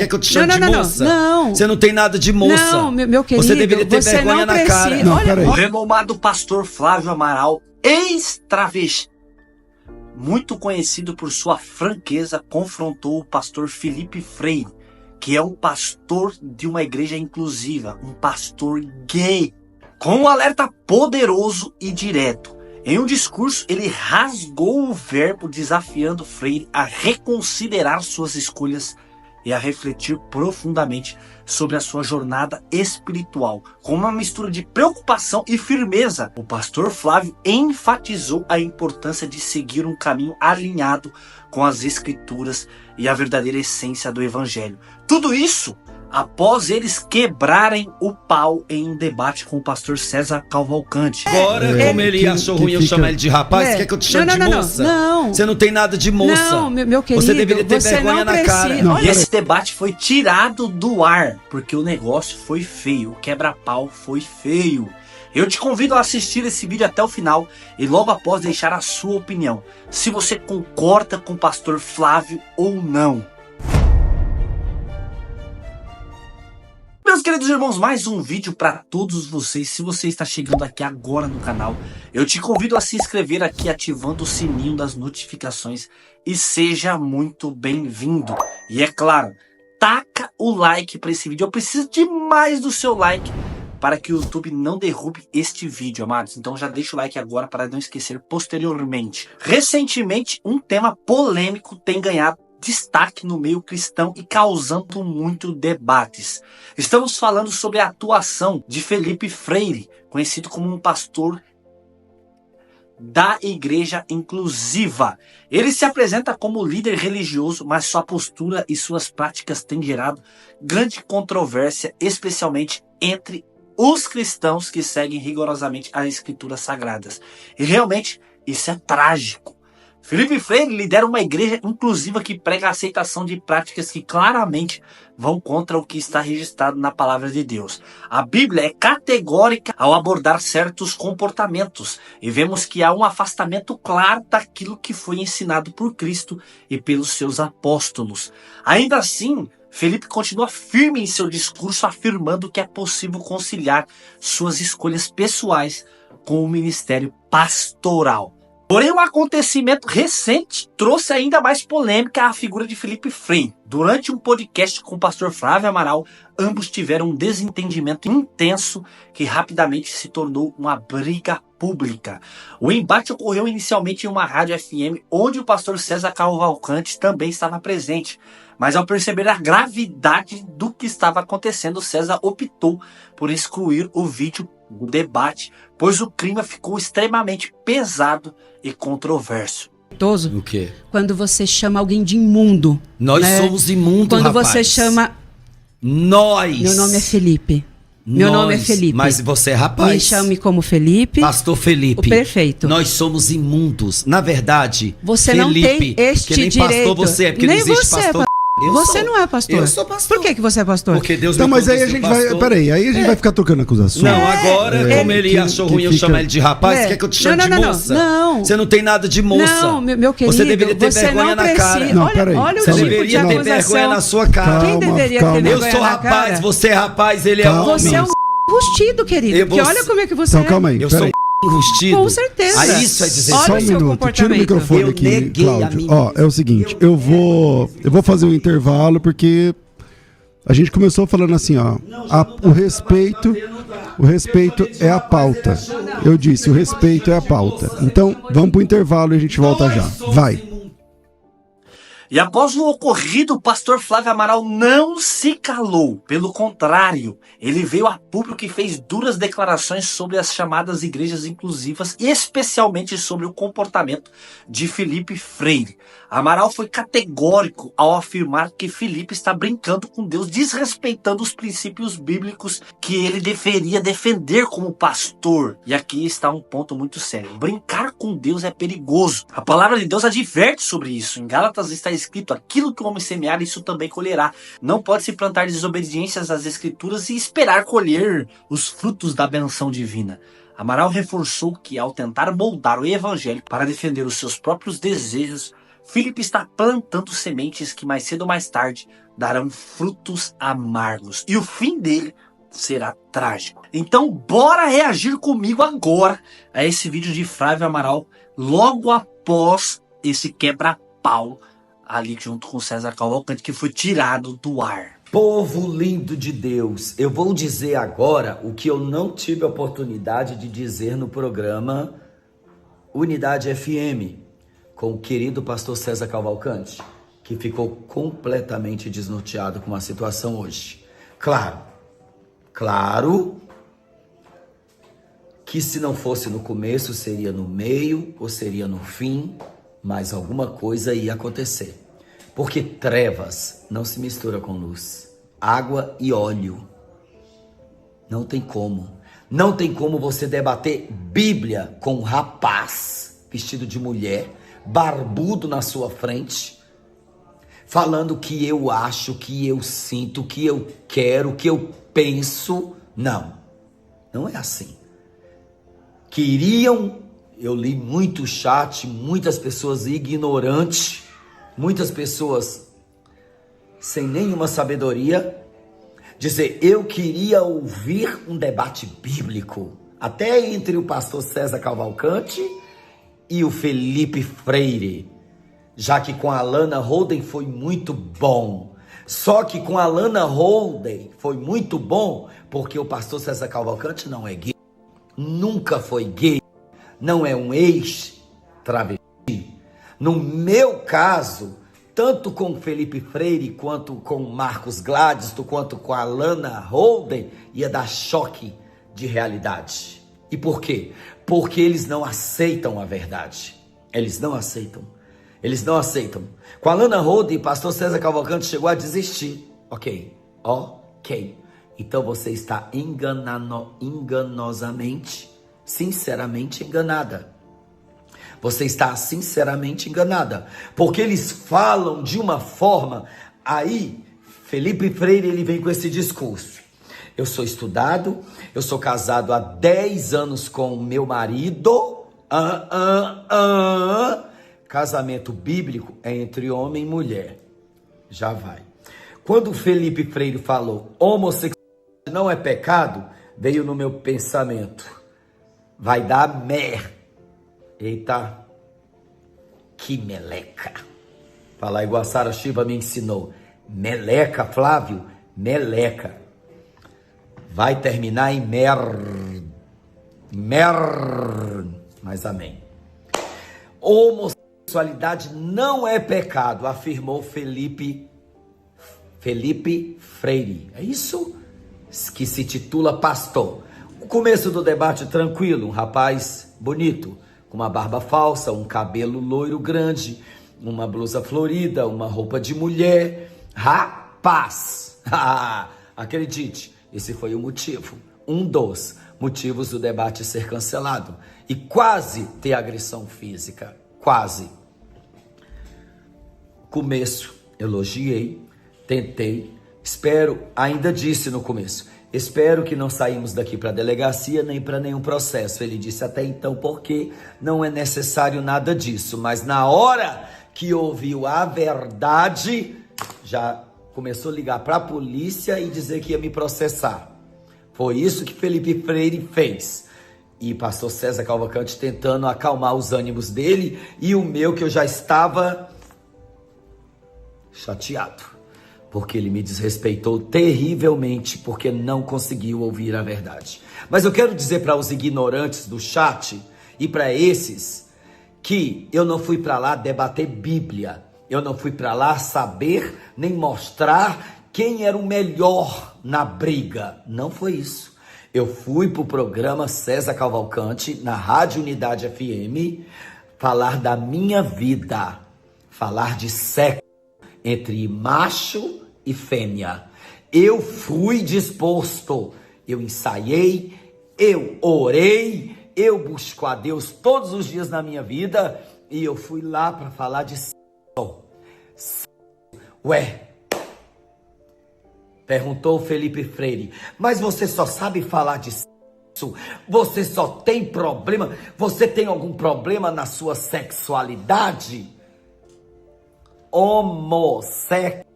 quer que eu te chame de moça? Não. Você não tem nada de moça. Não, meu querido, você deveria ter vergonha na cara. Não, peraí. O renomado pastor Flávio Amaral, ex-travesti, muito conhecido por sua franqueza, confrontou o pastor Felipe Freire, que é um pastor de uma igreja inclusiva, um pastor gay, com um alerta poderoso e direto. Em um discurso, ele rasgou o verbo, desafiando Freire a reconsiderar suas escolhas e a refletir profundamente sobre a sua jornada espiritual. Com uma mistura de preocupação e firmeza, o pastor Flávio enfatizou a importância de seguir um caminho alinhado com as escrituras e a verdadeira essência do evangelho. Tudo isso após eles quebrarem o pau em um debate com o pastor César Cavalcante. Agora, como ele achou ruim eu chamar ele de rapaz, quer que eu te chame de moça? Não. Você não tem nada de moça. Não, meu querido, você deveria ter vergonha na cara. Não, E esse debate foi tirado do ar, porque o negócio foi feio, o quebra-pau foi feio. Eu te convido a assistir esse vídeo até o final e logo após deixar a sua opinião, se você concorda com o pastor Flávio ou não. Meus queridos irmãos, mais um vídeo para todos vocês. Se você está chegando aqui agora no canal, eu te convido a se inscrever aqui ativando o sininho das notificações e seja muito bem-vindo. E é claro, taca o like para esse vídeo. Eu preciso demais do seu like para que o YouTube não derrube este vídeo, amados. Então já deixa o like agora para não esquecer posteriormente. Recentemente, um tema polêmico tem ganhado destaque no meio cristão e causando muito debates. Estamos falando sobre a atuação de Felipe Freire, conhecido como um pastor da igreja inclusiva. Ele se apresenta como líder religioso, mas sua postura e suas práticas têm gerado grande controvérsia, especialmente entre os cristãos que seguem rigorosamente as escrituras sagradas. E realmente isso é trágico. Felipe Freire lidera uma igreja inclusiva que prega a aceitação de práticas que claramente vão contra o que está registrado na palavra de Deus. A Bíblia é categórica ao abordar certos comportamentos e vemos que há um afastamento claro daquilo que foi ensinado por Cristo e pelos seus apóstolos. Ainda assim, Felipe continua firme em seu discurso, afirmando que é possível conciliar suas escolhas pessoais com o ministério pastoral. Porém, um acontecimento recente trouxe ainda mais polêmica à figura de Felipe Freire. Durante um podcast com o pastor Flávio Amaral, ambos tiveram um desentendimento intenso que rapidamente se tornou uma briga pública. O embate ocorreu inicialmente em uma rádio FM, onde o pastor César Cavalcanti também estava presente. Mas ao perceber a gravidade do que estava acontecendo, César optou por excluir o vídeo do debate, pois o clima ficou extremamente pesado e controverso. O quê? Quando você chama alguém de imundo. Nós né? somos imundos, Quando rapaz. você chama... Nós. Meu nome é Felipe. Meu nome é Felipe. Mas você é rapaz. Me chame como Felipe. Pastor Felipe. O perfeito. Nós somos imundos. Na verdade, você Felipe, não tem este que nem direito. pastor você é, porque nem não existe você pastor. Você não é pastor. Eu sou pastor. Por que você é pastor? Porque Deus Então, me mas aí a conduziu, gente vai. pastor. Peraí, aí a gente vai ficar trocando acusações. Não, agora, como ele achou ruim eu chamar ele de rapaz, quer que eu te chame de moça? Não. Você não tem nada de moça. Não, meu querido. Você deveria ter você vergonha não na cara. Não, peraí. Olha o Você tipo deveria de ter acusação. vergonha na sua cara. Quem deveria calma. ter Eu vergonha sou na rapaz, cara? você é rapaz, ele é Calma. homem. Você é um rustido, querido. Eu Porque vou- olha como é que você Então, calma aí. Eu sou Peraí. enrustido. Com certeza. Aí isso é dizer Olha Só o um seu minuto. Tira o comportamento. microfone Eu aqui, neguei a Cláudio. mim Ó, mesmo. é o seguinte, eu vou fazer um intervalo porque a gente começou falando assim, ó, o respeito é a pauta. Eu disse, o respeito é a pauta. Então, vamos pro intervalo e a gente volta já. Vai. E após o ocorrido, o pastor Flávio Amaral não se calou. Pelo contrário, ele veio a público e fez duras declarações sobre as chamadas igrejas inclusivas e especialmente sobre o comportamento de Felipe Freire. Amaral foi categórico ao afirmar que Felipe está brincando com Deus, desrespeitando os princípios bíblicos que ele deveria defender como pastor. E aqui está um ponto muito sério. Brincar com Deus é perigoso. A palavra de Deus adverte sobre isso. Em Gálatas está escrito: aquilo que o homem semear, isso também colherá. Não pode se plantar desobediências às escrituras e esperar colher os frutos da benção divina. Amaral reforçou que, ao tentar moldar o evangelho para defender os seus próprios desejos, Felipe está plantando sementes que mais cedo ou mais tarde darão frutos amargos e o fim dele será trágico. Então bora reagir comigo agora a esse vídeo de Flávio Amaral logo após esse quebra-pau ali junto com César Cavalcante, que foi tirado do ar. Povo lindo de Deus, eu vou dizer agora o que eu não tive a oportunidade de dizer no programa Unidade FM, com o querido pastor César Cavalcante, que ficou completamente desnorteado com a situação hoje. Claro que se não fosse no começo, seria no meio ou seria no fim, mas alguma coisa ia acontecer. Porque trevas não se mistura com luz, água e óleo. Não tem como. Não tem como você debater Bíblia com um rapaz vestido de mulher, barbudo na sua frente, falando que eu acho, que eu sinto, que eu quero, que eu penso. Não, não é assim. Eu li muito chat, muitas pessoas ignorantes, muitas pessoas sem nenhuma sabedoria, dizer, eu queria ouvir um debate bíblico, até entre o pastor César Cavalcante e o Felipe Freire, já que com a Lana Holden foi muito bom. Só que com a Lana Holden foi muito bom porque o pastor César Cavalcante não é gay, nunca foi gay, não é um ex-travesti. No meu caso, tanto com o Felipe Freire, quanto com o Marcos Gladys, quanto com a Lana Holden, ia dar choque de realidade. E por quê? Porque eles não aceitam a verdade. Eles não aceitam. Com a Lana Holden, o pastor César Cavalcante chegou a desistir. Ok. Então você está enganosamente, sinceramente enganada. Você está sinceramente enganada, porque eles falam de uma forma, aí Felipe Freire ele vem com esse discurso. Eu sou estudado, eu sou casado há 10 anos com o meu marido, casamento bíblico é entre homem e mulher, já vai. Quando o Felipe Freire falou, homossexualidade não é pecado, veio no meu pensamento, vai dar merda. Eita, que meleca. Falar igual a Sara Shiva me ensinou. Meleca, Flávio, meleca. Vai terminar em mas amém. Homossexualidade não é pecado, afirmou Felipe Freire. É isso que se titula pastor. O começo do debate tranquilo, um rapaz bonito, com uma barba falsa, um cabelo loiro grande, uma blusa florida, uma roupa de mulher. Rapaz! Acredite, esse foi o motivo, um dos motivos do debate ser cancelado. E quase ter agressão física, quase. Começo, elogiei, tentei, espero, ainda disse no começo, espero que não saímos daqui para a delegacia nem para nenhum processo. Ele disse até então porque não é necessário nada disso. Mas na hora que ouviu a verdade, já começou a ligar para a polícia e dizer que ia me processar. Foi isso que Felipe Freire fez. E pastor César Cavalcante tentando acalmar os ânimos dele e o meu, que eu já estava chateado. Porque ele me desrespeitou terrivelmente, porque não conseguiu ouvir a verdade. Mas eu quero dizer para os ignorantes do chat e para esses que eu não fui para lá debater Bíblia. Eu não fui para lá saber nem mostrar quem era o melhor na briga. Não foi isso. Eu fui para o programa César Cavalcante, na Rádio Unidade FM, falar da minha vida, falar de sexo entre macho e fêmea. Eu fui disposto, eu ensaiei, eu orei, eu busco a Deus todos os dias na minha vida e eu fui lá para falar de sexo. Ué, perguntou Felipe Freire, mas você só sabe falar de sexo? Você só tem problema? Você tem algum problema na sua sexualidade? Homossexualidade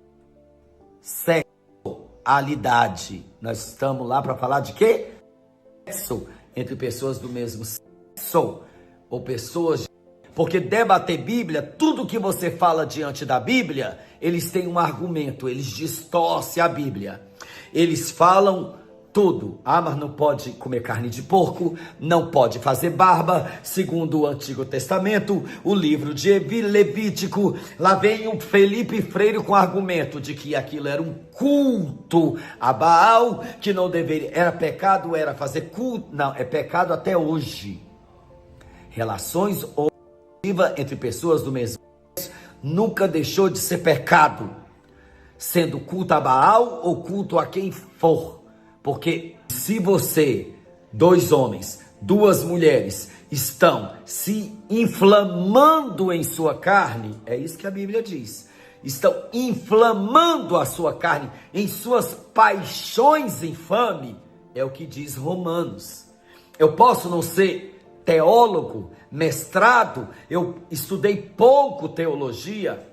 sexualidade. Nós estamos lá para falar de quê? Sexo entre pessoas do mesmo sexo ou pessoas. Porque debater Bíblia, tudo que você fala diante da Bíblia, eles têm um argumento, eles distorcem a Bíblia. Eles falam tudo. Ah, mas não pode comer carne de porco, não pode fazer barba, segundo o Antigo Testamento, o livro de Levítico. Lá vem o Felipe Freire com o argumento de que aquilo era um culto a Baal, que não deveria, era pecado, era fazer culto, não, é pecado até hoje. Relações entre pessoas do mesmo sexo nunca deixou de ser pecado, sendo culto a Baal ou culto a quem for. Porque se você, 2 homens, 2 mulheres, estão se inflamando em sua carne, é isso que a Bíblia diz, estão inflamando a sua carne em suas paixões infames, é o que diz Romanos. Eu posso não ser teólogo, mestrado, eu estudei pouco teologia,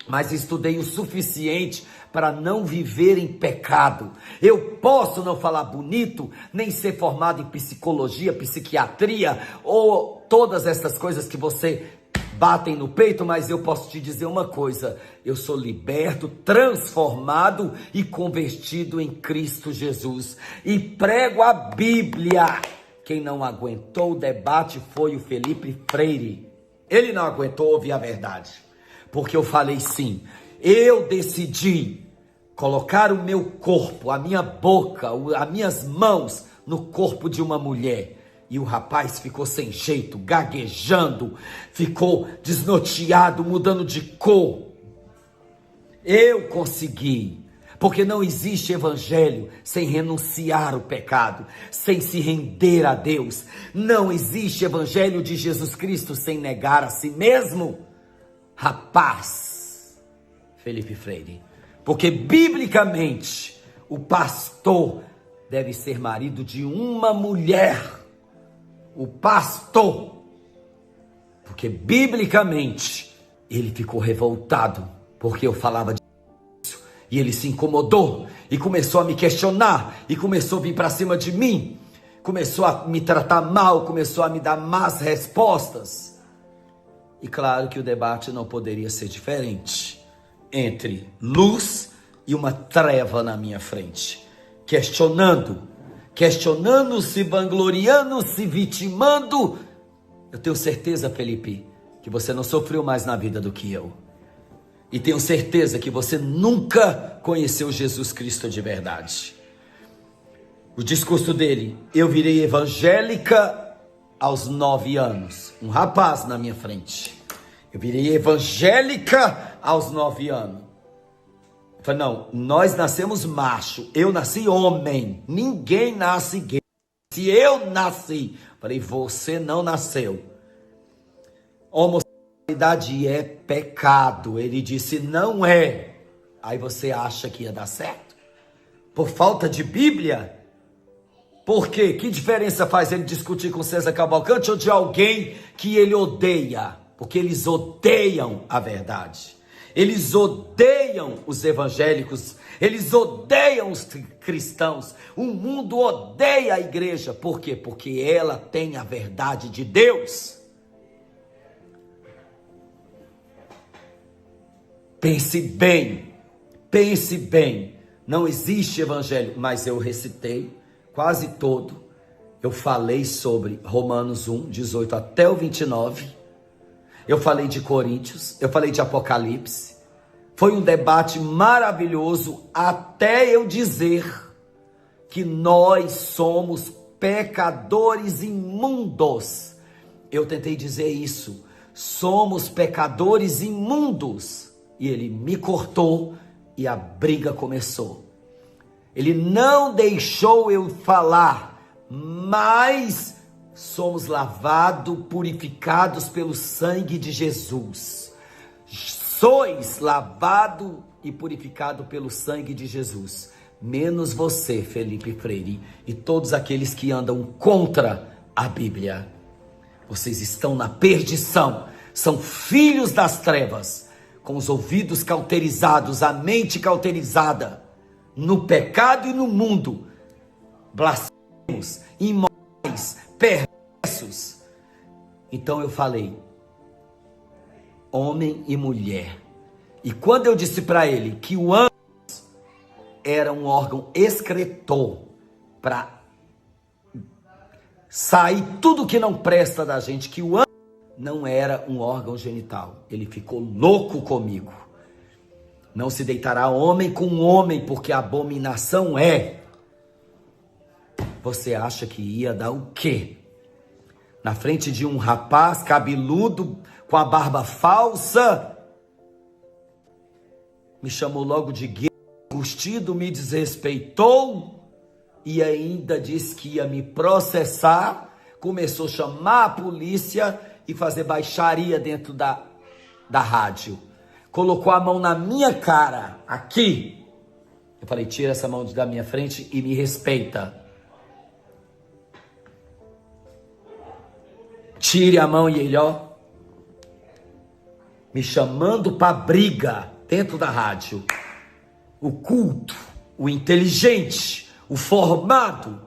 mas estudei o suficiente para não viver em pecado. Eu posso não falar bonito, nem ser formado em psicologia, psiquiatria, ou todas essas coisas que você batem no peito, mas eu posso te dizer uma coisa: eu sou liberto, transformado e convertido em Cristo Jesus, e prego a Bíblia. Quem não aguentou o debate foi o Felipe Freire. Ele não aguentou ouvir a verdade, porque eu falei sim. Eu decidi colocar o meu corpo, a minha boca, as minhas mãos no corpo de uma mulher. E o rapaz ficou sem jeito, gaguejando, ficou desnorteado, mudando de cor. Eu consegui. Porque não existe evangelho sem renunciar ao pecado, sem se render a Deus. Não existe evangelho de Jesus Cristo sem negar a si mesmo. Rapaz, Felipe Freire, porque biblicamente o pastor deve ser marido de uma mulher. O pastor, porque biblicamente ele ficou revoltado porque eu falava de e ele se incomodou e começou a me questionar e começou a vir para cima de mim, começou a me tratar mal, começou a me dar más respostas. E claro que o debate não poderia ser diferente entre luz e uma treva na minha frente, questionando, se vangloriando, se vitimando. Eu tenho certeza, Felipe, que você não sofreu mais na vida do que eu. E tenho certeza que você nunca conheceu Jesus Cristo de verdade. O discurso dele: eu virei evangélica aos 9 anos. Um rapaz na minha frente. Eu virei evangélica aos 9 anos. Eu falei: não, nós nascemos macho. Eu nasci homem. Ninguém nasce gay. Se eu nasci, falei: você não nasceu. Homossexualidade é pecado. Ele disse: não é. Aí você acha que ia dar certo? Por falta de Bíblia? Por quê? Que diferença faz ele discutir com César Cavalcante ou de alguém que ele odeia? Porque eles odeiam a verdade. Eles odeiam os evangélicos. Eles odeiam os cristãos. O mundo odeia a igreja. Por quê? Porque ela tem a verdade de Deus. Pense bem, não existe evangelho, mas eu recitei quase todo, eu falei sobre Romanos 1, 18 até o 29, eu falei de Coríntios, eu falei de Apocalipse, foi um debate maravilhoso até eu dizer que nós somos pecadores imundos. Eu tentei dizer isso, somos pecadores imundos. E ele me cortou e a briga começou. Ele não deixou eu falar, mas somos lavados, purificados pelo sangue de Jesus. Sois lavado e purificado pelo sangue de Jesus. Menos você, Felipe Freire, e todos aqueles que andam contra a Bíblia. Vocês estão na perdição, são filhos das trevas. com os ouvidos cauterizados, a mente cauterizada, no pecado e no mundo, blasfemos, imóveis, perversos. Então eu falei, homem e mulher. E quando eu disse para ele que o ânus era um órgão excretor para sair tudo que não presta da gente, que o ânus não era um órgão genital, ele ficou louco comigo. Não se deitará homem com homem, porque abominação é. Você acha que ia dar o quê? Na frente de um rapaz cabeludo, com a barba falsa, me chamou logo de gay, enrustido, me desrespeitou e ainda disse que ia me processar. Começou a chamar a polícia e fazer baixaria dentro da rádio. Colocou a mão na minha cara, aqui. Eu falei, tira essa mão da minha frente e me respeita. Tire a mão e ele, ó, me chamando para briga dentro da rádio. O culto, o inteligente, o formado.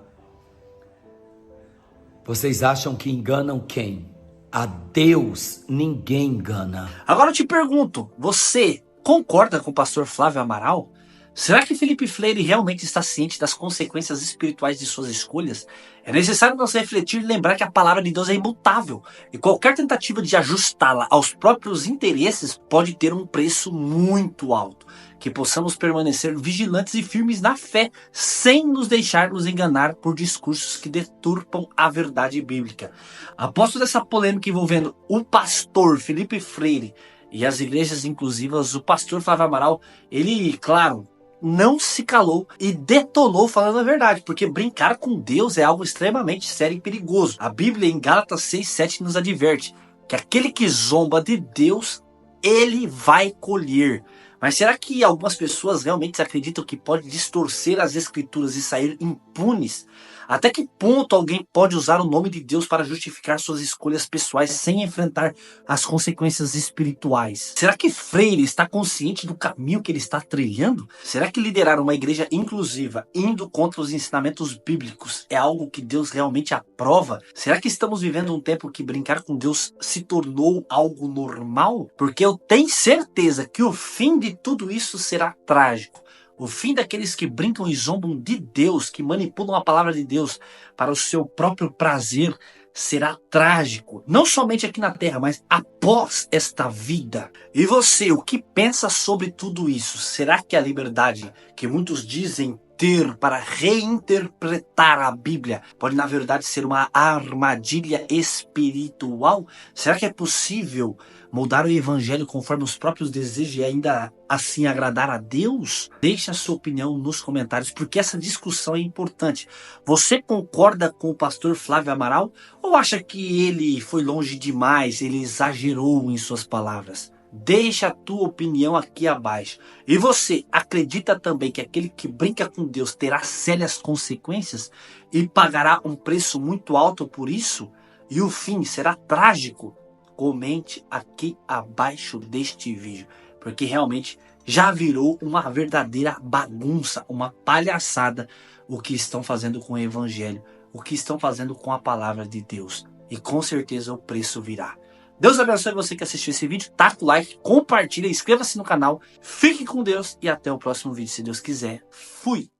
Vocês acham que enganam quem? A Deus ninguém engana. Agora eu te pergunto, você concorda com o pastor Flávio Amaral? Será que Felipe Freire realmente está ciente das consequências espirituais de suas escolhas? É necessário nós refletir e lembrar que a palavra de Deus é imutável, e qualquer tentativa de ajustá-la aos próprios interesses pode ter um preço muito alto. Que possamos permanecer vigilantes e firmes na fé, sem nos deixarmos enganar por discursos que deturpam a verdade bíblica. Após toda essa polêmica envolvendo o pastor Felipe Freire e as igrejas inclusivas, o pastor Flávio Amaral, ele, claro, não se calou e detonou falando a verdade, porque brincar com Deus é algo extremamente sério e perigoso. A Bíblia em Gálatas 6:7 nos adverte que aquele que zomba de Deus, ele vai colher. Mas será que algumas pessoas realmente acreditam que pode distorcer as escrituras e sair impunes? Até que ponto alguém pode usar o nome de Deus para justificar suas escolhas pessoais sem enfrentar as consequências espirituais? Será que Freire está consciente do caminho que ele está trilhando? Será que liderar uma igreja inclusiva, indo contra os ensinamentos bíblicos, é algo que Deus realmente aprova? Será que estamos vivendo um tempo que brincar com Deus se tornou algo normal? Porque eu tenho certeza que o fim de tudo isso será trágico. O fim daqueles que brincam e zombam de Deus, que manipulam a palavra de Deus para o seu próprio prazer, será trágico. Não somente aqui na terra, mas após esta vida. E você, o que pensa sobre tudo isso? Será que a liberdade que muitos dizem ter para reinterpretar a Bíblia pode na verdade ser uma armadilha espiritual? Será que é possível moldar o evangelho conforme os próprios desejos e ainda assim agradar a Deus? Deixe a sua opinião nos comentários, porque essa discussão é importante. Você concorda com o pastor Flávio Amaral ou acha que ele foi longe demais, ele exagerou em suas palavras? Deixa a tua opinião aqui abaixo. E você acredita também que aquele que brinca com Deus terá sérias consequências e pagará um preço muito alto por isso? E o fim será trágico? Comente aqui abaixo deste vídeo, porque realmente já virou uma verdadeira bagunça, uma palhaçada o que estão fazendo com o evangelho, o que estão fazendo com a palavra de Deus. E com certeza o preço virá. Deus abençoe você que assistiu esse vídeo, taca o like, compartilha, inscreva-se no canal, fique com Deus e até o próximo vídeo, se Deus quiser. Fui!